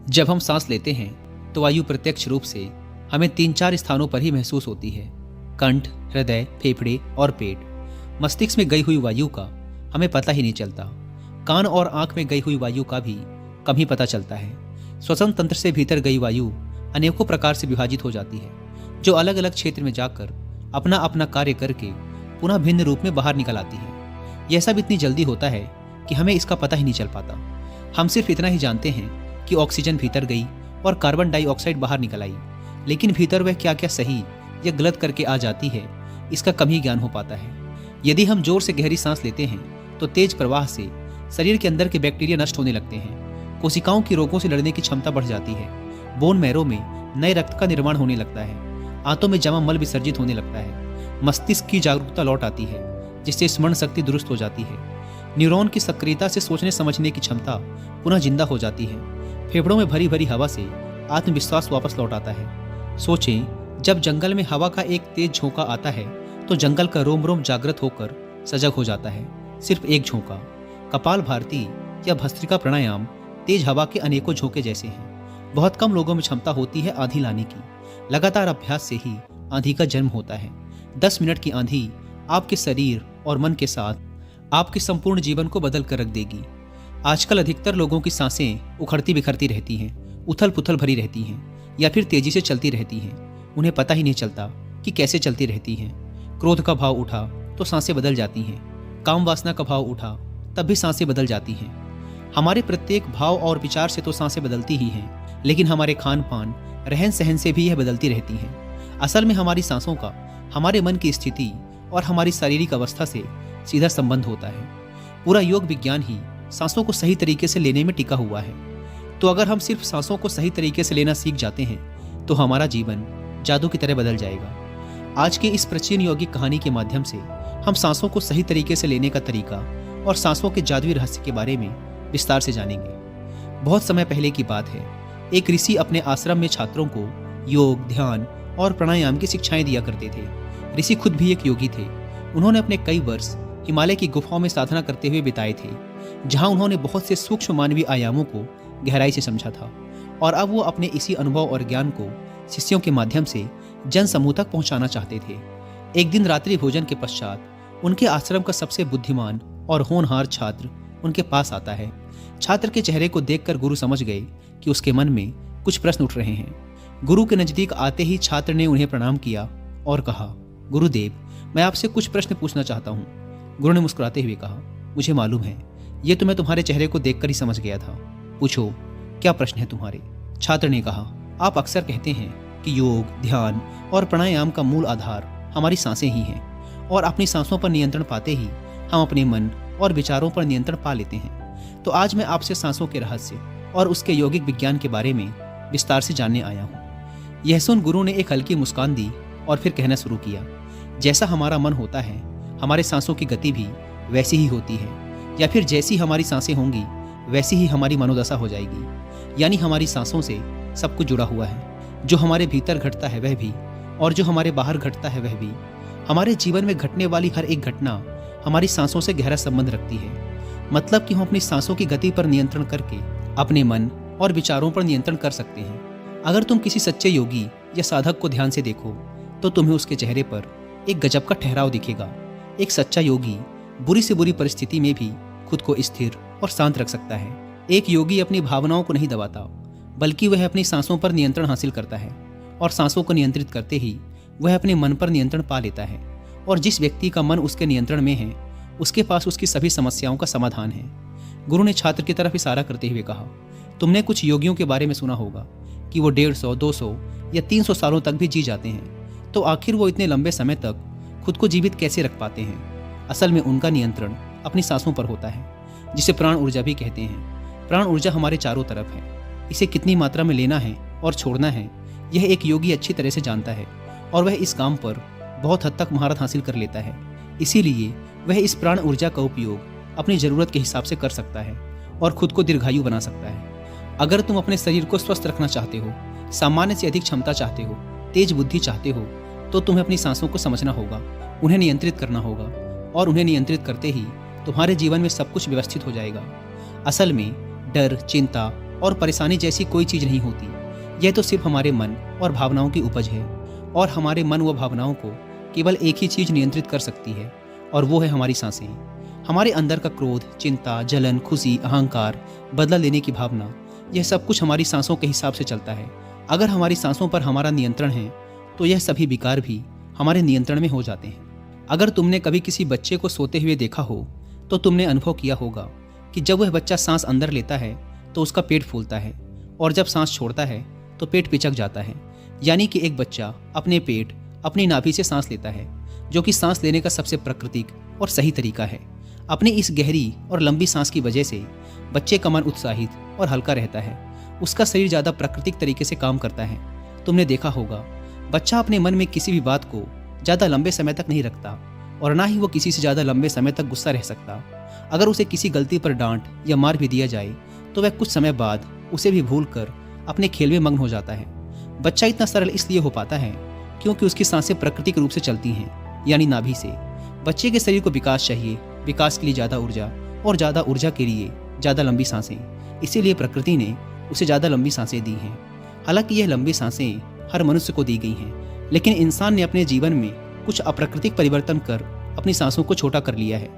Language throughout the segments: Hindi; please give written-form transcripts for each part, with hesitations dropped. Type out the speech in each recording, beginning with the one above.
जब हम सांस लेते हैं तो वायु प्रत्यक्ष रूप से हमें 3-4 स्थानों पर ही महसूस होती है। कंठ, हृदय, फेफड़े और पेट। मस्तिष्क में गई हुई वायु का हमें पता ही नहीं चलता। कान और आंख में गई हुई वायु का भी कम ही पता चलता है। श्वसन तंत्र से भीतर गई वायु अनेकों प्रकार से विभाजित हो जाती है, जो अलग अलग क्षेत्र में जाकर अपना अपना कार्य करके पुनः भिन्न रूप में बाहर निकल आती है। यह सब इतनी जल्दी होता है कि हमें इसका पता ही नहीं चल पाता। हम सिर्फ इतना ही जानते हैं कि ऑक्सीजन भीतर गई और कार्बन डाइऑक्साइड बाहर निकल आई, लेकिन भीतर वह क्या क्या सही या गलत करके आ जाती है, इसका कम ही ज्ञान हो पाता है। यदि हम जोर से गहरी सांस लेते हैं तो तेज प्रवाह से शरीर के अंदर के बैक्टीरिया नष्ट होने लगते हैं। कोशिकाओं की रोगों से लड़ने की क्षमता बढ़ जाती है। बोन मैरो में नए रक्त का निर्माण होने लगता है। आंतों में जमा मल विसर्जित होने लगता है। मस्तिष्क की जागरूकता लौट आती है, जिससे स्मरण शक्ति दुरुस्त हो जाती है। न्यूरॉन की सक्रियता से सोचने समझने की क्षमता पुनः जिंदा हो जाती है। फेफड़ों में भरी भरी हवा से आत्मविश्वास वापस लौट आता है। सोचें, जब जंगल में हवा का एक तेज झोंका आता है तो जंगल का रोम रोम जागृत होकर सजग हो जाता है। सिर्फ एक झोंका। कपाल भारती या भस्त्रिका प्राणायाम तेज हवा के अनेकों झोंके जैसे हैं। बहुत कम लोगों में क्षमता होती है आंधी लाने की। लगातार अभ्यास से ही आंधी का जन्म होता है। 10 मिनट की आंधी आपके शरीर और मन के साथ आपके संपूर्ण जीवन को बदल कर रख देगी। आजकल अधिकतर लोगों की सांसें उखड़ती बिखरती रहती हैं, उथल पुथल भरी रहती हैं, या फिर तेजी से चलती रहती हैं। उन्हें पता ही नहीं चलता कि कैसे चलती रहती हैं। क्रोध का भाव उठा तो सांसें बदल जाती हैं। काम वासना का भाव उठा तब भी सांसें बदल जाती हैं। हमारे प्रत्येक भाव और विचार से तो सांसें बदलती ही हैं, लेकिन हमारे खान पान, रहन सहन से भी यह बदलती रहती हैं। असल में हमारी सांसों का हमारे मन की स्थिति और हमारी शारीरिक अवस्था से सीधा संबंध होता है। पूरा योग विज्ञान ही सांसों को सही तरीके से लेने में टिका हुआ है। तो अगर हम सिर्फ सांसों को सही तरीके से लेना सीख जाते हैं तो हमारा जीवन जादू की तरह बदल जाएगा। आज की इस प्राचीन यौगिक कहानी के माध्यम से हम सांसों को सही तरीके से लेने का तरीका और सांसों के जादुई रहस्य के बारे में विस्तार से जानेंगे। बहुत समय पहले की बात है, एक ऋषि अपने आश्रम में छात्रों को योग, ध्यान और प्राणायाम की शिक्षाएं दिया करते थे। ऋषि खुद भी एक योगी थे। उन्होंने अपने कई वर्ष हिमालय की गुफाओं में साधना करते हुए बिताए थे, जहां उन्होंने बहुत से सूक्ष्म मानवीय आयामों को गहराई से समझा था। और अब वो अपने इसी अनुभव और ज्ञान को शिष्यों के माध्यम से जन समूह तक पहुंचाना चाहते थे। एक दिन रात्रि भोजन के पश्चात उनके आश्रम का सबसे बुद्धिमान और होनहार छात्र उनके पास आता है। छात्र के चेहरे को देखकर गुरु समझ गए कि उसके मन में कुछ प्रश्न उठ रहे हैं। गुरु के नजदीक आते ही छात्र ने उन्हें प्रणाम किया और कहा, गुरुदेव, मैं आपसे कुछ प्रश्न पूछना चाहता हूँ। गुरु ने मुस्कुराते हुए कहा, मुझे मालूम है, ये तो मैं तुम्हारे चेहरे को देखकर ही समझ गया था। पूछो, क्या प्रश्न है तुम्हारे? छात्र ने कहा, आप अक्सर कहते हैं कि योग, ध्यान और प्राणायाम का मूल आधार हमारी सांसें ही हैं, और अपनी सांसों पर नियंत्रण पाते ही हम अपने मन और विचारों पर नियंत्रण पा लेते हैं। तो आज मैं आपसे सांसों के रहस्य और उसके यौगिक विज्ञान के बारे में विस्तार से जानने आया हूँ। यह सुन गुरु ने एक हल्की मुस्कान दी और फिर कहना शुरू किया, जैसा हमारा मन होता है, हमारे सांसों की गति भी वैसी ही होती है, या फिर जैसी हमारी सांसें होंगी वैसी ही हमारी मनोदशा हो जाएगी। यानी हमारी सांसों से सब कुछ जुड़ा हुआ है। जो हमारे भीतर घटता है वह भी, और जो हमारे बाहर घटता है वह भी। हमारे जीवन में घटने वाली हर एक घटना हमारी सांसों से गहरा संबंध रखती है। मतलब कि हम अपनी सांसों की गति पर नियंत्रण करके अपने मन और विचारों पर नियंत्रण कर सकते हैं। अगर तुम किसी सच्चे योगी या साधक को ध्यान से देखो तो तुम्हें उसके चेहरे पर एक गजब का ठहराव दिखेगा। एक सच्चा योगी बुरी से बुरी परिस्थिति में भी खुद को स्थिर और शांत रख सकता है। एक योगी अपनी भावनाओं को नहीं दबाता, बल्कि वह अपनी सांसों पर नियंत्रण हासिल करता है, और सांसों को नियंत्रित करते ही वह अपने मन पर नियंत्रण पा लेता है। और जिस व्यक्ति का मन उसके नियंत्रण में है, उसके पास उसकी सभी समस्याओं का समाधान है। गुरु ने छात्र की तरफ इशारा करते हुए कहा, तुमने कुछ योगियों के बारे में सुना होगा कि वो 150, 200 या 300 सालों तक भी जी जाते हैं। तो आखिर वो इतने लंबे समय तक खुद को जीवित कैसे रख पाते हैं? असल में उनका नियंत्रण अपनी सांसों पर होता है, जिसे प्राण ऊर्जा भी कहते हैं। प्राण ऊर्जा हमारे चारों तरफ है। इसे कितनी मात्रा में लेना है और छोड़ना है, यह एक योगी अच्छी तरह से जानता है, और वह इस काम पर बहुत हद तक महारत हासिल कर लेता है। इसीलिए वह इस प्राण ऊर्जा का उपयोग अपनी ज़रूरत के हिसाब से कर सकता है और खुद को दीर्घायु बना सकता है। अगर तुम अपने शरीर को स्वस्थ रखना चाहते हो, सामान्य से अधिक क्षमता चाहते हो, तेज बुद्धि चाहते हो, तो तुम्हें अपनी सांसों को समझना होगा, उन्हें नियंत्रित करना होगा, और उन्हें नियंत्रित करते ही तुम्हारे जीवन में सब कुछ व्यवस्थित हो जाएगा। असल में डर, चिंता और परेशानी जैसी कोई चीज़ नहीं होती। यह तो सिर्फ हमारे मन और भावनाओं की उपज है, और हमारे मन व भावनाओं को केवल एक ही चीज़ नियंत्रित कर सकती है, और वो है हमारी सांसें। हमारे अंदर का क्रोध, चिंता, जलन, खुशी, अहंकार, बदला लेने की भावना, यह सब कुछ हमारी सांसों के हिसाब से चलता है। अगर हमारी सांसों पर हमारा नियंत्रण है तो यह सभी विकार भी हमारे नियंत्रण में हो जाते हैं। अगर तुमने कभी किसी बच्चे को सोते हुए देखा हो तो तुमने अनुभव किया होगा कि जब वह बच्चा सांस अंदर लेता है तो उसका पेट फूलता है, और जब सांस छोड़ता है तो पेट पिचक जाता है। यानी कि एक बच्चा अपने पेट, अपनी नाभि से सांस लेता है, जो कि सांस लेने का सबसे प्राकृतिक और सही तरीका है। अपनी इस गहरी और लंबी सांस की वजह से बच्चे का मन उत्साहित और हल्का रहता है। उसका शरीर ज़्यादा प्राकृतिक तरीके से काम करता है। तुमने देखा होगा, बच्चा अपने मन में किसी भी बात को ज़्यादा लंबे समय तक नहीं रखता, और ना ही वो किसी से ज़्यादा लंबे समय तक गुस्सा रह सकता। अगर उसे किसी गलती पर डांट या मार भी दिया जाए तो वह कुछ समय बाद उसे भी भूल कर अपने खेल में मग्न हो जाता है। बच्चा इतना सरल इसलिए हो पाता है क्योंकि उसकी सांसें प्राकृतिक रूप से चलती हैं, यानी नाभि से। बच्चे के शरीर को विकास चाहिए, विकास के लिए ज़्यादा ऊर्जा, और ज़्यादा ऊर्जा के लिए ज़्यादा लंबी सांसें। इसीलिए प्रकृति ने उसे ज़्यादा लंबी सांसें दी हैं। हालांकि यह लंबी सांसें हर मनुष्य को दी गई हैं, लेकिन इंसान ने अपने जीवन में कुछ अप्राकृतिक परिवर्तन कर अपनी सांसों को छोटा कर लिया है।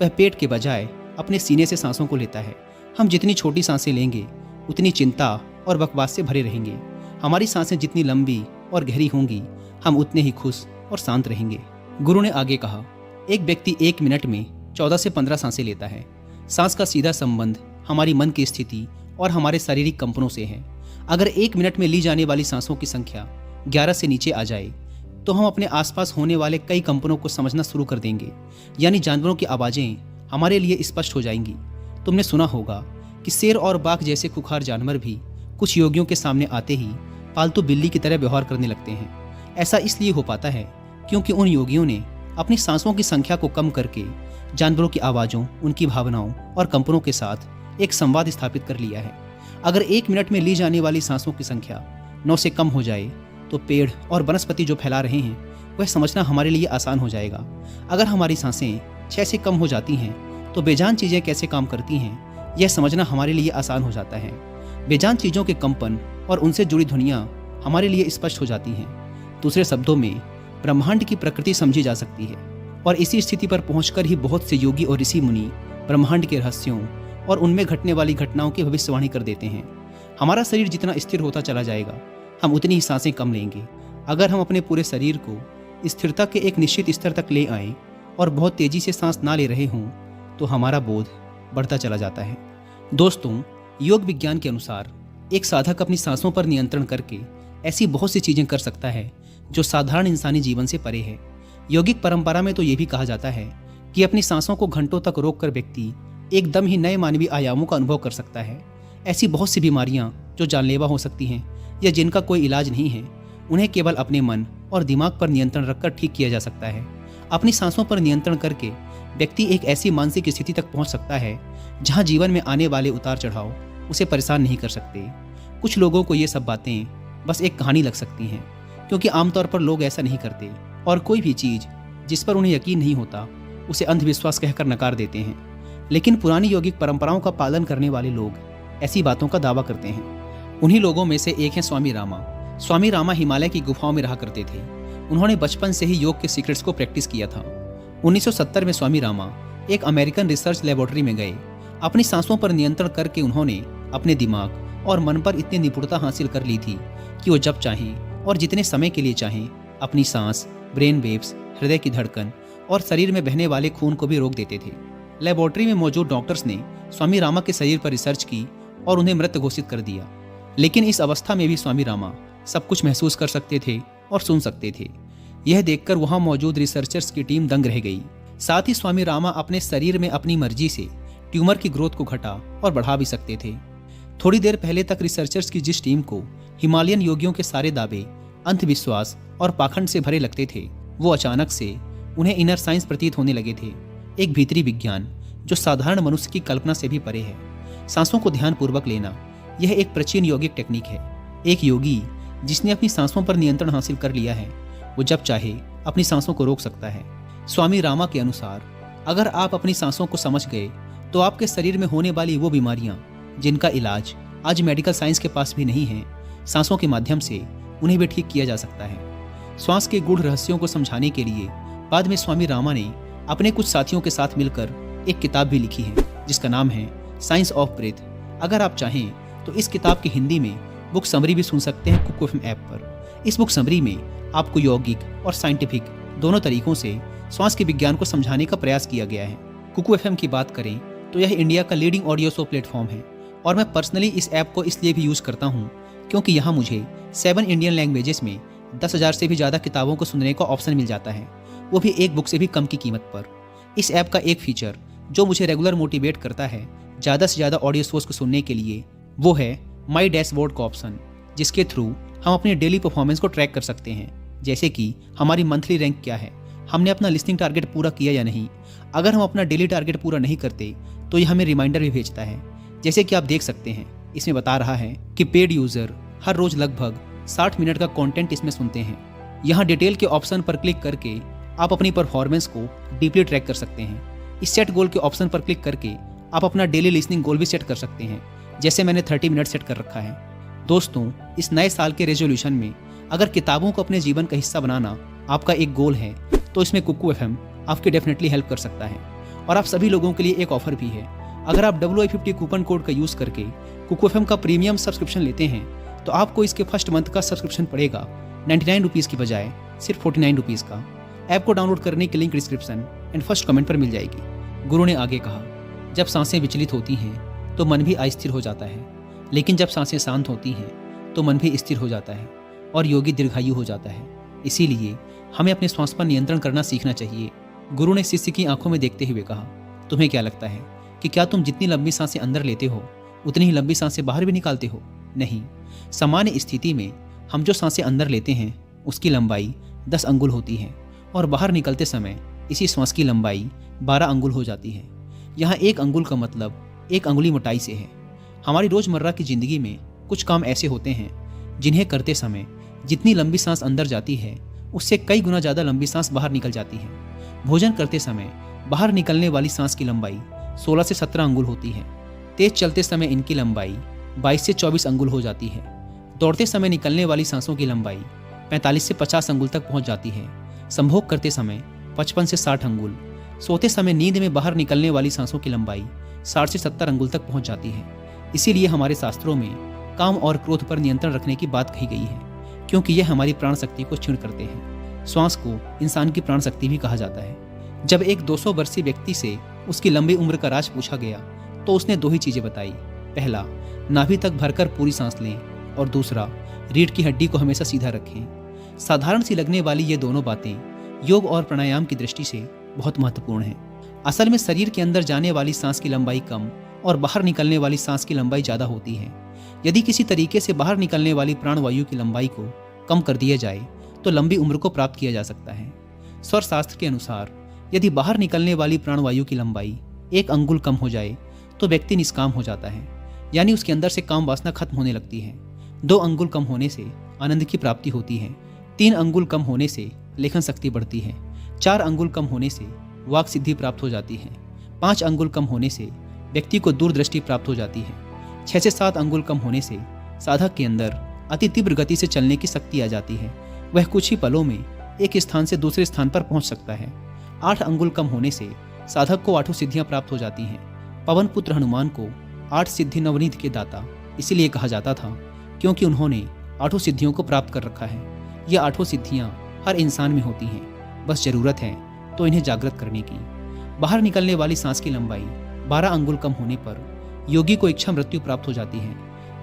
वह पेट के बजाय अपने सीने से सांसों को लेता है। हम जितनी छोटी सांसें लेंगे उतनी चिंता और बकवास से भरे रहेंगे। हमारी सांसें जितनी लंबी और गहरी होंगी, हम उतने ही खुश और शांत रहेंगे। गुरु ने आगे कहा, एक व्यक्ति 1 मिनट में 14 से 15 सांसें लेता है। सांस का सीधा संबंध हमारी मन की स्थिति और हमारे शारीरिक कंपनों से है। अगर 1 मिनट में ली जाने वाली सांसों की संख्या 11 से नीचे आ जाए तो हम अपने आसपास होने वाले कई कंपनों को समझना शुरू कर देंगे, यानी जानवरों की आवाज़ें हमारे लिए स्पष्ट हो जाएंगी। तुमने सुना होगा कि शेर और बाघ जैसे खुखार जानवर भी कुछ योगियों के सामने आते ही पालतू बिल्ली की तरह व्यवहार करने लगते हैं। ऐसा इसलिए हो पाता है क्योंकि उन योगियों ने अपनी सांसों की संख्या को कम करके जानवरों की आवाज़ों, उनकी भावनाओं और कंपनों के साथ एक संवाद स्थापित कर लिया है। अगर 1 मिनट में ली जाने वाली सांसों की संख्या 9 से कम हो जाए तो पेड़ और वनस्पति जो फैला रहे हैं वह समझना हमारे लिए आसान हो जाएगा। अगर हमारी सांसें 6 से कम हो जाती हैं तो बेजान चीज़ें कैसे काम करती हैं यह समझना हमारे लिए आसान हो जाता है। बेजान चीज़ों के कंपन और उनसे जुड़ी ध्वनियाँ हमारे लिए स्पष्ट हो जाती हैं। दूसरे शब्दों में ब्रह्मांड की प्रकृति समझी जा सकती है, और इसी स्थिति पर पहुंचकर ही बहुत से योगी और ऋषि मुनि ब्रह्मांड के रहस्यों और उनमें घटने वाली घटनाओं की भविष्यवाणी कर देते हैं। हमारा शरीर जितना स्थिर होता चला जाएगा, हम उतनी ही सांसें कम लेंगे। अगर हम अपने पूरे शरीर को स्थिरता के एक निश्चित स्तर तक ले आएं और बहुत तेजी से सांस ना ले रहे हों तो हमारा बोध बढ़ता चला जाता है। दोस्तों, योग विज्ञान के अनुसार एक साधक अपनी सांसों पर नियंत्रण करके ऐसी बहुत सी चीज़ें कर सकता है जो साधारण इंसानी जीवन से परे है। यौगिक परंपरा में तो ये भी कहा जाता है कि अपनी सांसों को घंटों तक रोककर व्यक्ति एकदम ही नए मानवीय आयामों का अनुभव कर सकता है। ऐसी बहुत सी बीमारियां जो जानलेवा हो सकती हैं या जिनका कोई इलाज नहीं है, उन्हें केवल अपने मन और दिमाग पर नियंत्रण रखकर ठीक किया जा सकता है। अपनी सांसों पर नियंत्रण करके व्यक्ति एक ऐसी मानसिक स्थिति तक पहुंच सकता है जहां जीवन में आने वाले उतार चढ़ाव उसे परेशान नहीं कर सकते। कुछ लोगों को ये सब बातें बस एक कहानी लग सकती हैं, क्योंकि आमतौर पर लोग ऐसा नहीं करते और कोई भी चीज़ जिस पर उन्हें यकीन नहीं होता उसे अंधविश्वास कहकर नकार देते हैं। लेकिन पुरानी यौगिक परंपराओं का पालन करने वाले लोग ऐसी बातों का दावा करते हैं। उन्हीं लोगों में से एक हैं स्वामी रामा। स्वामी रामा हिमालय की गुफाओं में रहा करते थे। उन्होंने बचपन से ही योग के सीक्रेट्स को प्रैक्टिस किया था। 1970 में स्वामी रामा एक अमेरिकन रिसर्च लेबोरेटरी में गए। अपनी सांसों पर नियंत्रण करके उन्होंने अपने दिमाग और मन पर इतनी निपुणता हासिल कर ली थी कि वो जब चाहें और जितने समय के लिए चाहें अपनी सांस, ब्रेन वेव्स, हृदय की धड़कन और शरीर में बहने वाले खून को भी रोक देते थे। लेबोरेटरी में मौजूद डॉक्टर्स ने स्वामी रामा के शरीर पर रिसर्च की और उन्हें मृत घोषित कर दिया। लेकिन इस अवस्था में भी स्वामी रामा सब कुछ महसूस कर सकते थे और सुन सकते थे। यह देखकर वहां मौजूद रिसर्चर्स की टीम दंग रह गई। साथ ही स्वामी रामा अपने शरीर में अपनी मर्जी से ट्यूमर की ग्रोथ को घटा और बढ़ा भी सकते थे। थोड़ी देर पहले तक रिसर्चर्स की जिस टीम को हिमालयन योगियों के सारे दावे अंधविश्वास और पाखंड से भरे लगते थे, वो अचानक से उन्हें इनर साइंस प्रतीत होने लगे थे, एक भीतरी विज्ञान जो साधारण मनुष्य की कल्पना से भी परे है। सांसों को ध्यानपूर्वक लेना यह एक प्राचीन यौगिक टेक्निक है। एक योगी जिसने अपनी सांसों पर नियंत्रण हासिल कर लिया है, वो जब चाहे अपनी सांसों को रोक सकता है। स्वामी रामा के अनुसार अगर आप अपनी सांसों को समझ गए तो आपके शरीर में होने वाली वो बीमारियां जिनका इलाज आज मेडिकल साइंस के पास भी नहीं है, सांसों के माध्यम से उन्हें भी ठीक किया जा सकता है। श्वास के गूढ़ रहस्यों को समझाने के लिए बाद में स्वामी रामा ने अपने कुछ साथियों के साथ मिलकर एक किताब भी लिखी है जिसका नाम है साइंस ऑफ ब्रेथ। अगर आप चाहें तो इस किताब की हिंदी में बुक समरी भी सुन सकते हैं कुकू एफएम ऐप पर। इस बुक समरी में आपको यौगिक और साइंटिफिक दोनों तरीकों से श्वास के विज्ञान को समझाने का प्रयास किया गया है। कुकू एफएम की बात करें तो यह इंडिया का लीडिंग ऑडियो शो प्लेटफॉर्म है और मैं पर्सनली इस ऐप को इसलिए भी यूज़ करता हूँ क्योंकि यहाँ मुझे 7 इंडियन लैंग्वेजेस में 10,000 से भी ज़्यादा किताबों को सुनने का ऑप्शन मिल जाता है, वो भी एक बुक से भी कम की कीमत पर। इस ऐप का एक फीचर जो मुझे रेगुलर मोटिवेट करता है ज़्यादा से ज़्यादा ऑडियो शोज को सुनने के लिए, वो है माई डैशबोर्ड का ऑप्शन, जिसके थ्रू हम अपनी डेली परफॉर्मेंस को ट्रैक कर सकते हैं। जैसे कि हमारी मंथली रैंक क्या है, हमने अपना लिस्निंग टारगेट पूरा किया या नहीं। अगर हम अपना डेली टारगेट पूरा नहीं करते तो ये हमें रिमाइंडर भी भेजता है। जैसे कि आप देख सकते हैं इसमें बता रहा है कि पेड यूज़र हर रोज़ लगभग 60 मिनट का कंटेंट इसमें सुनते हैं। यहाँ डिटेल के ऑप्शन पर क्लिक करके आप अपनी परफॉर्मेंस को डीपली ट्रैक कर सकते हैं। इस सेट गोल के ऑप्शन पर क्लिक करके आप अपना डेली लिसनिंग गोल भी सेट कर सकते हैं, जैसे मैंने 30 मिनट सेट कर रखा है। दोस्तों, इस नए साल के रेजोल्यूशन में अगर किताबों को अपने जीवन का हिस्सा बनाना आपका एक गोल है तो इसमें कुकू एफएम आपकी डेफिनेटली हेल्प कर सकता है। और आप सभी लोगों के लिए एक ऑफर भी है। अगर आप WI50 कूपन कोड का यूज़ करके कुकू एफएम का प्रीमियम सब्सक्रिप्शन लेते हैं तो आपको इसके फर्स्ट मंथ का सब्सक्रिप्शन पड़ेगा 99 रुपीज़ की बजाय सिर्फ 49 रुपीज़ का। ऐप को डाउनलोड करने की link description and first comment पर मिल जाएगी। गुरु ने आगे कहा, जब सांसें विचलित होती हैं तो मन भी अस्थिर हो जाता है, लेकिन जब सांसें शांत होती हैं तो मन भी स्थिर हो जाता है और योगी दीर्घायु हो जाता है। इसीलिए हमें अपने श्वास पर नियंत्रण करना सीखना चाहिए। गुरु ने शिष्य की आंखों में देखते हुए कहा, तुम्हें क्या लगता है कि क्या तुम जितनी लंबी सांसें अंदर लेते हो उतनी ही लंबी सांसें बाहर भी निकालते हो? नहीं। सामान्य स्थिति में हम जो सांसें अंदर लेते हैं उसकी लंबाई 10 अंगुल होती है और बाहर निकलते समय इसी श्वास की लंबाई 12 अंगुल हो जाती है। यहाँ 1 अंगुल का मतलब 1 अंगुली मोटाई से है। हमारी रोज़मर्रा की ज़िंदगी में कुछ काम ऐसे होते हैं जिन्हें करते समय जितनी लंबी सांस अंदर जाती है उससे कई गुना ज़्यादा लंबी सांस बाहर निकल जाती है। भोजन करते समय बाहर निकलने वाली सांस की लंबाई 16 से 17 अंगुल होती है। तेज चलते समय इनकी लंबाई 22 से 24 अंगुल हो जाती है। दौड़ते समय निकलने वाली सांसों की लंबाई 45 से 50 अंगुल तक पहुंच जाती है। संभोग करते समय 55 से 60 अंगुल। सोते समय नींद में बाहर निकलने वाली सांसों की लंबाई 60 से 70 अंगुल तक पहुंच जाती है। इसीलिए हमारे शास्त्रों में काम और क्रोध पर नियंत्रण रखने की बात कही गई है, क्योंकि यह हमारी प्राण शक्ति को क्षीण करते हैं। श्वास को इंसान की प्राण शक्ति भी कहा जाता है। जब एक 200 वर्षीय व्यक्ति से उसकी लंबी उम्र का राज पूछा गया तो उसने 2 ही चीजें बताई। पहला, नाभि तक भरकर पूरी सांस लें और दूसरा, रीढ़ की हड्डी को हमेशा सीधा रखें। साधारण सी लगने वाली ये दोनों बातें योग और प्राणायाम की दृष्टि से बहुत महत्वपूर्ण हैं। असल में शरीर के अंदर जाने वाली सांस की लंबाई कम और बाहर निकलने वाली सांस की लंबाई ज़्यादा होती है। यदि किसी तरीके से बाहर निकलने वाली प्राणवायु की लंबाई को कम कर दिया जाए तो लंबी उम्र को प्राप्त किया जा सकता है। स्वर शास्त्र के अनुसार यदि बाहर निकलने वाली प्राणवायु की लंबाई 1 अंगुल कम हो जाए तो व्यक्ति निष्काम हो जाता है, यानी उसके अंदर से काम वासना खत्म होने लगती है। 2 अंगुल कम होने से आनंद की प्राप्ति होती है। 3 अंगुल कम होने से लेखन शक्ति बढ़ती है। 4 अंगुल कम होने से वाक सिद्धि प्राप्त हो जाती है। 5 अंगुल कम होने से व्यक्ति को दूरदृष्टि प्राप्त हो जाती है। 6 से 7 अंगुल कम होने से साधक के अंदर अति तीव्र गति से चलने की शक्ति आ जाती है। वह कुछ ही पलों में एक स्थान से दूसरे स्थान पर पहुंच सकता है। 8 अंगुल कम होने से साधक को 8 सिद्धियां प्राप्त हो जाती हैं। पवन पुत्र हनुमान को 8 सिद्धि नवनीत के दाता इसीलिए कहा जाता था क्योंकि उन्होंने 8 सिद्धियों को प्राप्त कर रखा है। ये 8 सिद्धियां हर इंसान में होती हैं, बस जरूरत है तो इन्हें जागृत करने की। बाहर निकलने वाली सांस की लंबाई 12 अंगुल कम होने पर योगी को इच्छा मृत्यु प्राप्त हो जाती है।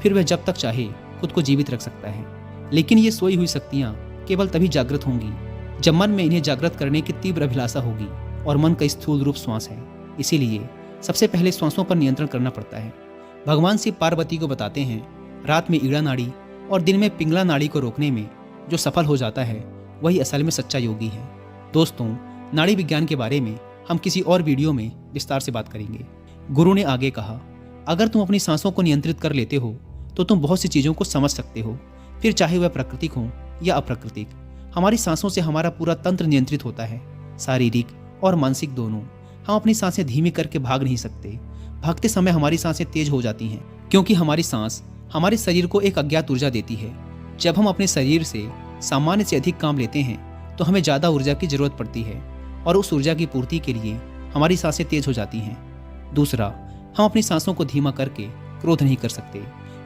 फिर वह जब तक चाहे खुद को जीवित रख सकता है, लेकिन ये सोई हुई शक्तियां केवल तभी जागृत होंगी जब मन में इन्हें जागृत करने की तीव्र अभिलाषा होगी, और मन का स्थूल रूप श्वास है। इसीलिए सबसे पहले श्वासों पर नियंत्रण करना पड़ता है। भगवान शिव पार्वती को बताते हैं, रात में ईड़ा नाड़ी और दिन में पिंगला नाड़ी को रोकने में जो सफल हो जाता है वही असल में सच्चा योगी है। दोस्तों, नाड़ी विज्ञान के बारे में हम किसी और वीडियो में विस्तार से बात करेंगे। गुरु ने आगे कहा, अगर तुम अपनी सांसों को नियंत्रित कर लेते हो तो तुम बहुत सी चीज़ों को समझ सकते हो, फिर चाहे वह प्राकृतिक हो या अप्राकृतिक। हमारी सांसों से हमारा पूरा तंत्र नियंत्रित होता है, शारीरिक और मानसिक दोनों। हम अपनी सांसें धीमी करके भाग नहीं सकते। भागते समय हमारी सांसें तेज हो जाती हैं, क्योंकि हमारी सांस हमारे शरीर को एक अज्ञात ऊर्जा देती है। जब हम अपने शरीर से सामान्य से अधिक काम लेते हैं तो हमें ज़्यादा ऊर्जा की जरूरत पड़ती है और उस ऊर्जा की पूर्ति के लिए हमारी सांसें तेज हो जाती हैं। दूसरा, हम अपनी सांसों को धीमा करके क्रोध नहीं कर सकते।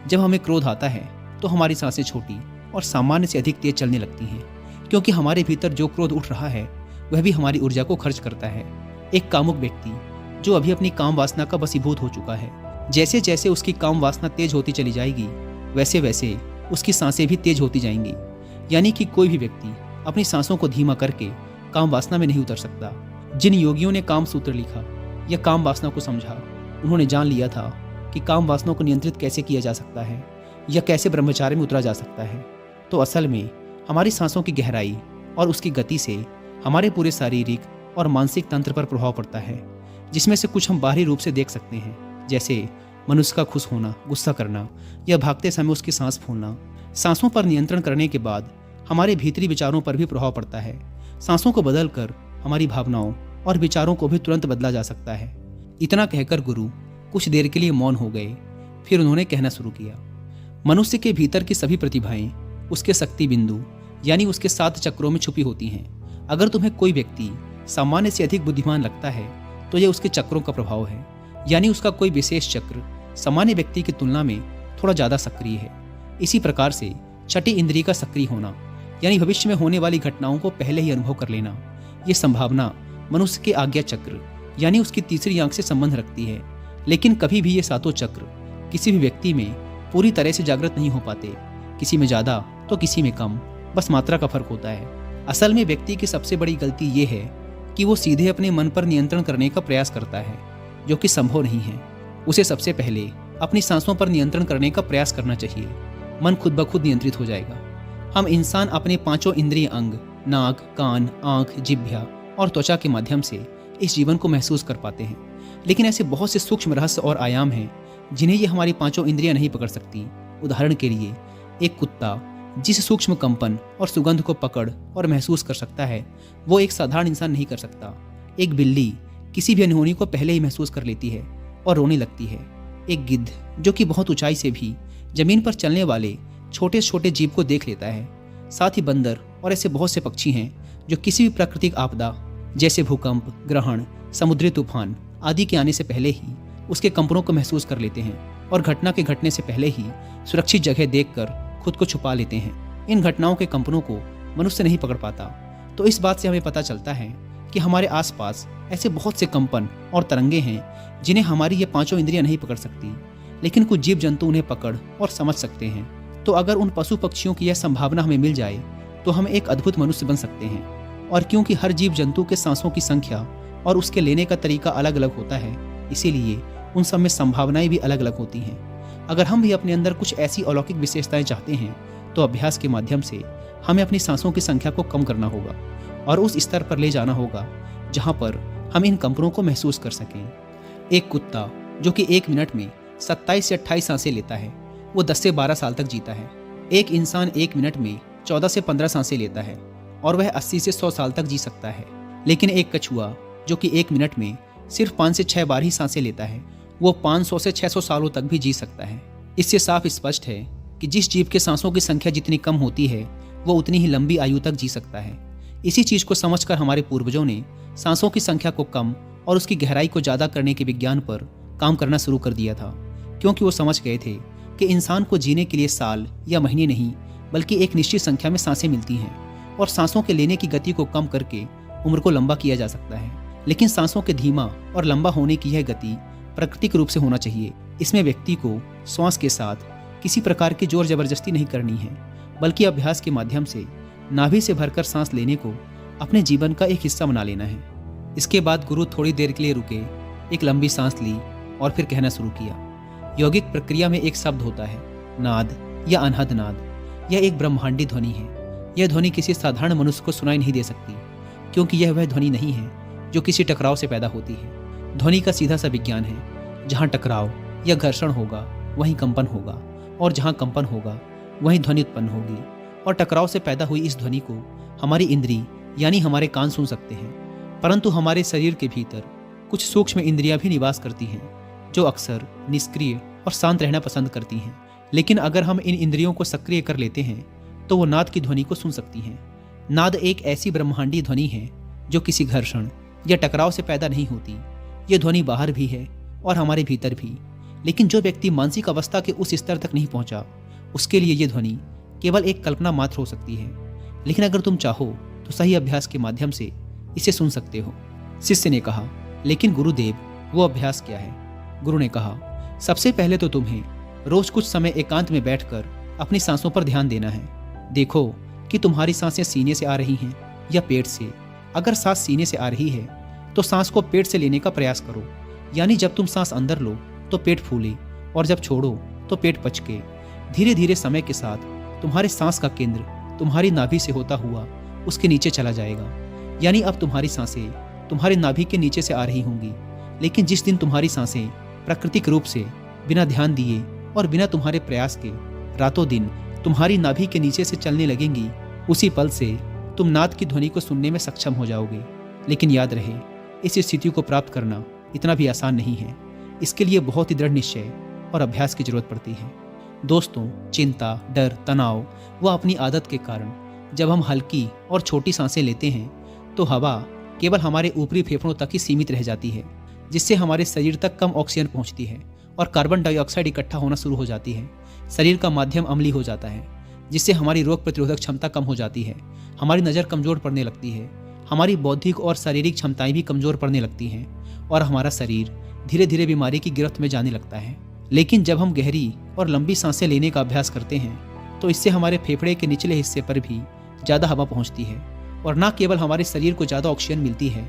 जब हमें क्रोध आता है तो हमारी सांसें छोटी और सामान्य से अधिक तेज चलने लगती हैं, क्योंकि हमारे भीतर जो क्रोध उठ रहा है वह भी हमारी ऊर्जा को खर्च करता है। एक कामुक व्यक्ति जो अभी अपनी काम वासना का वशीभूत हो चुका है, जैसे जैसे उसकी काम वासना तेज होती चली जाएगी वैसे वैसे उसकी सांसें भी तेज होती जाएंगी। यानी कि कोई भी व्यक्ति अपनी सांसों को धीमा करके काम वासना में नहीं उतर सकता। जिन योगियों ने काम सूत्र लिखा या काम वासना को समझा, उन्होंने जान लिया था कि काम वासना को नियंत्रित कैसे किया जा सकता है या कैसे ब्रह्मचार्य में उतरा जा सकता है। तो असल में हमारी सांसों की गहराई और उसकी गति से हमारे पूरे शारीरिक और मानसिक तंत्र पर प्रभाव पड़ता है, जिसमें से कुछ हम बाहरी रूप से देख सकते हैं, जैसे मनुष्य का खुश होना, गुस्सा करना या भागते समय उसकी सांस फूलना। सांसों पर नियंत्रण करने के बाद हमारे भीतरी विचारों पर भी प्रभाव पड़ता है। सांसों को बदलकर हमारी भावनाओं और विचारों को भी तुरंत बदला जा सकता है। इतना कहकर गुरु कुछ देर के लिए मौन हो गए। फिर उन्होंने कहना शुरू किया, मनुष्य के भीतर की सभी प्रतिभाएं उसके शक्ति बिंदु यानी उसके 7 चक्रों में छुपी होती हैं। अगर तुम्हें कोई व्यक्ति सामान्य से अधिक बुद्धिमान लगता है तो यह उसके चक्रों का प्रभाव है, यानी उसका कोई विशेष चक्र सामान्य व्यक्ति की तुलना में थोड़ा ज़्यादा सक्रिय है। इसी प्रकार से छठी इंद्रिय का सक्रिय होना यानी भविष्य में होने वाली घटनाओं को पहले ही अनुभव कर लेना, ये संभावना मनुष्य के आज्ञा चक्र यानी उसकी तीसरी आंख से संबंध रखती है। लेकिन कभी भी ये 7 चक्र किसी भी व्यक्ति में पूरी तरह से जागृत नहीं हो पाते। किसी में ज़्यादा तो किसी में कम, बस मात्रा का फर्क होता है। असल में व्यक्ति की सबसे बड़ी गलती ये है कि वो सीधे अपने मन पर नियंत्रण करने का प्रयास करता है, जो कि संभव नहीं है। उसे सबसे पहले अपनी सांसों पर नियंत्रण करने का प्रयास करना चाहिए। मन खुद ब खुद नियंत्रित हो जाएगा। हम इंसान अपने 5 इंद्रिय अंग नाक, कान, आँख, जिह्वा और त्वचा के माध्यम से इस जीवन को महसूस कर पाते हैं। लेकिन ऐसे बहुत से सूक्ष्म रहस्य और आयाम हैं जिन्हें ये हमारी 5 इंद्रियां नहीं पकड़ सकती। उदाहरण के लिए, एक कुत्ता जिस सूक्ष्म कंपन और सुगंध को पकड़ और महसूस कर सकता है, वो एक साधारण इंसान नहीं कर सकता। एक बिल्ली किसी भी अनहोनी को पहले ही महसूस कर लेती है और रोने लगती है। एक गिद्ध जो कि बहुत ऊंचाई से भी जमीन पर चलने वाले छोटे छोटे जीव को देख लेता है। साथ ही बंदर और ऐसे बहुत से पक्षी हैं जो किसी भी प्राकृतिक आपदा जैसे भूकंप, ग्रहण, समुद्री तूफान आदि के आने से पहले ही उसके कंपनों को महसूस कर लेते हैं और घटना के घटने से पहले ही सुरक्षित जगह देखकर खुद को छुपा लेते हैं। इन घटनाओं के कंपनों को मनुष्य नहीं पकड़ पाता। तो इस बात से हमें पता चलता है कि हमारे आसपास ऐसे बहुत से कंपन और तरंगे हैं जिन्हें हमारी ये 5 इंद्रियां नहीं पकड़ सकती, लेकिन कुछ जीव जंतु उन्हें पकड़ और समझ सकते हैं। तो अगर उन पशु पक्षियों की यह संभावना हमें मिल जाए तो हम एक अद्भुत मनुष्य बन सकते हैं। और क्योंकि हर जीव जंतु के सांसों की संख्या और उसके लेने का तरीका अलग अलग होता है, इसीलिए उन सब में संभावनाएं भी अलग अलग होती हैं। अगर हम भी अपने अंदर कुछ ऐसी अलौकिक विशेषताएं चाहते हैं तो अभ्यास के माध्यम से हमें अपनी सांसों की संख्या को कम करना होगा और उस स्तर पर ले जाना होगा जहां पर हम इन कंपनों को महसूस कर सकें। एक कुत्ता जो कि 1 मिनट में 27 से 28 सांसें लेता है, वो 10 से 12 साल तक जीता है। एक इंसान 1 मिनट में 14 से 15 सांसें लेता है और वह 80 से 100 साल तक जी सकता है। लेकिन एक कछुआ जो कि 1 मिनट में सिर्फ 5 से 6 बार ही सांसें लेता है, वो 500 से 600 सालों तक भी जी सकता है। इससे साफ स्पष्ट है कि जिस जीव के सांसों की संख्या जितनी कम होती है वो उतनी ही लंबी आयु तक जी सकता है। इसी चीज को समझकर हमारे पूर्वजों ने सांसों की संख्या को कम और उसकी गहराई को ज्यादा करने के विज्ञान पर काम करना शुरू कर दिया था, क्योंकि वो समझ गए थे कि इंसान को जीने के लिए साल या महीने नहीं बल्कि एक निश्चित संख्या में सांसें मिलती हैं और सांसों के लेने की गति को कम करके उम्र को लंबा किया जा सकता है। लेकिन सांसों के धीमा और लंबा होने की यह गति प्राकृतिक रूप से होना चाहिए। इसमें व्यक्ति को श्वास के साथ किसी प्रकार की जोर जबरदस्ती नहीं करनी है, बल्कि अभ्यास के माध्यम से नाभि से भरकर सांस लेने को अपने जीवन का एक हिस्सा बना लेना है। इसके बाद गुरु थोड़ी देर के लिए रुके, एक लंबी सांस ली और फिर कहना शुरू किया। यौगिक प्रक्रिया में एक शब्द होता है, नाद या अनहद नाद। यह एक ब्रह्मांडी ध्वनि है। यह ध्वनि किसी साधारण मनुष्य को सुनाई नहीं दे सकती, क्योंकि यह वह ध्वनि नहीं है जो किसी टकराव से पैदा होती है। ध्वनि का सीधा सा विज्ञान है, जहाँ टकराव या घर्षण होगा वहीं कंपन होगा, और जहाँ कंपन होगा वहीं ध्वनि उत्पन्न होगी। और टकराव से पैदा हुई इस ध्वनि को हमारी इंद्री यानी हमारे कान सुन सकते हैं, परंतु हमारे शरीर के भीतर कुछ सूक्ष्म इंद्रियां भी निवास करती हैं जो अक्सर निष्क्रिय और शांत रहना पसंद करती हैं। लेकिन अगर हम इन इंद्रियों को सक्रिय कर लेते हैं तो वो नाद की ध्वनि को सुन सकती हैं। नाद एक ऐसी ब्रह्मांडीय ध्वनि है जो किसी घर्षण या टकराव से पैदा नहीं होती। ये ध्वनि बाहर भी है और हमारे भीतर भी। लेकिन जो व्यक्ति मानसिक अवस्था के उस स्तर तक नहीं पहुंचा, उसके लिए ये ध्वनि केवल एक कल्पना मात्र हो सकती है। लेकिन अगर तुम चाहो तो सही अभ्यास के माध्यम से इसे सुन सकते हो। शिष्य ने कहा, लेकिन गुरुदेव, वो अभ्यास क्या है? गुरु ने कहा, सबसे पहले तो तुम्हें रोज कुछ समय एकांत में बैठकर अपनी सांसों पर ध्यान देना है। देखो कि तुम्हारी सांसें सीने से आ रही हैं या पेट से। अगर सांस सीने से आ रही है तो सांस को पेट से लेने का प्रयास करो। यानी जब तुम सांस अंदर लो तो पेट फूले और जब छोड़ो तो पेट पचके। धीरे धीरे समय के साथ तुम्हारे सांस का केंद्र तुम्हारी नाभि से होता हुआ उसके नीचे चला जाएगा। यानी अब तुम्हारी सांसें तुम्हारे नाभि के नीचे से आ रही होंगी। लेकिन जिस दिन तुम्हारी सांसें प्राकृतिक रूप से बिना ध्यान दिए और बिना तुम्हारे प्रयास के रातों दिन तुम्हारी नाभि के नीचे से चलने लगेंगी, उसी पल से तुम नाद की ध्वनि को सुनने में सक्षम हो जाओगे। लेकिन याद रहे, इस स्थिति को प्राप्त करना इतना भी आसान नहीं है। इसके लिए बहुत ही दृढ़ निश्चय और अभ्यास की जरूरत पड़ती है। दोस्तों, चिंता, डर, तनाव व अपनी आदत के कारण जब हम हल्की और छोटी सांसें लेते हैं तो हवा केवल हमारे ऊपरी फेफड़ों तक ही सीमित रह जाती है, जिससे हमारे शरीर तक कम ऑक्सीजन पहुंचती है और कार्बन डाइऑक्साइड इकट्ठा होना शुरू हो जाती है। शरीर का माध्यम अम्लीय हो जाता है, जिससे हमारी रोग प्रतिरोधक क्षमता कम हो जाती है। हमारी नज़र कमज़ोर पड़ने लगती है, हमारी बौद्धिक और शारीरिक क्षमताएं भी कमज़ोर पड़ने लगती हैं और हमारा शरीर धीरे धीरे बीमारी की गिरफ्त में जाने लगता है। लेकिन जब हम गहरी और लंबी सांसें लेने का अभ्यास करते हैं तो इससे हमारे फेफड़े के निचले हिस्से पर भी ज़्यादा हवा पहुँचती है और न केवल हमारे शरीर को ज़्यादा ऑक्सीजन मिलती है,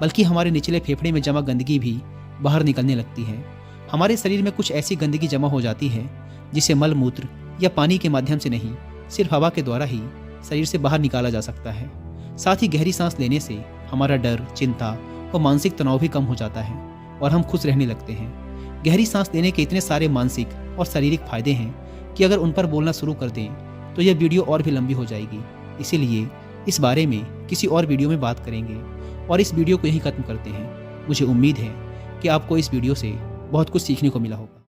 बल्कि हमारे निचले फेफड़े में जमा गंदगी भी बाहर निकलने लगती है। हमारे शरीर में कुछ ऐसी गंदगी जमा हो जाती है जिसे मल मूत्र या पानी के माध्यम से नहीं, सिर्फ हवा के द्वारा ही शरीर से बाहर निकाला जा सकता है। साथ ही गहरी सांस लेने से हमारा डर, चिंता और मानसिक तनाव भी कम हो जाता है और हम खुश रहने लगते हैं। गहरी सांस लेने के इतने सारे मानसिक और शारीरिक फायदे हैं कि अगर उन पर बोलना शुरू कर दें तो यह वीडियो और भी लंबी हो जाएगी। इसीलिए इस बारे में किसी और वीडियो में बात करेंगे और इस वीडियो को यहीं खत्म करते हैं। मुझे उम्मीद है कि आपको इस वीडियो से बहुत कुछ सीखने को मिला होगा।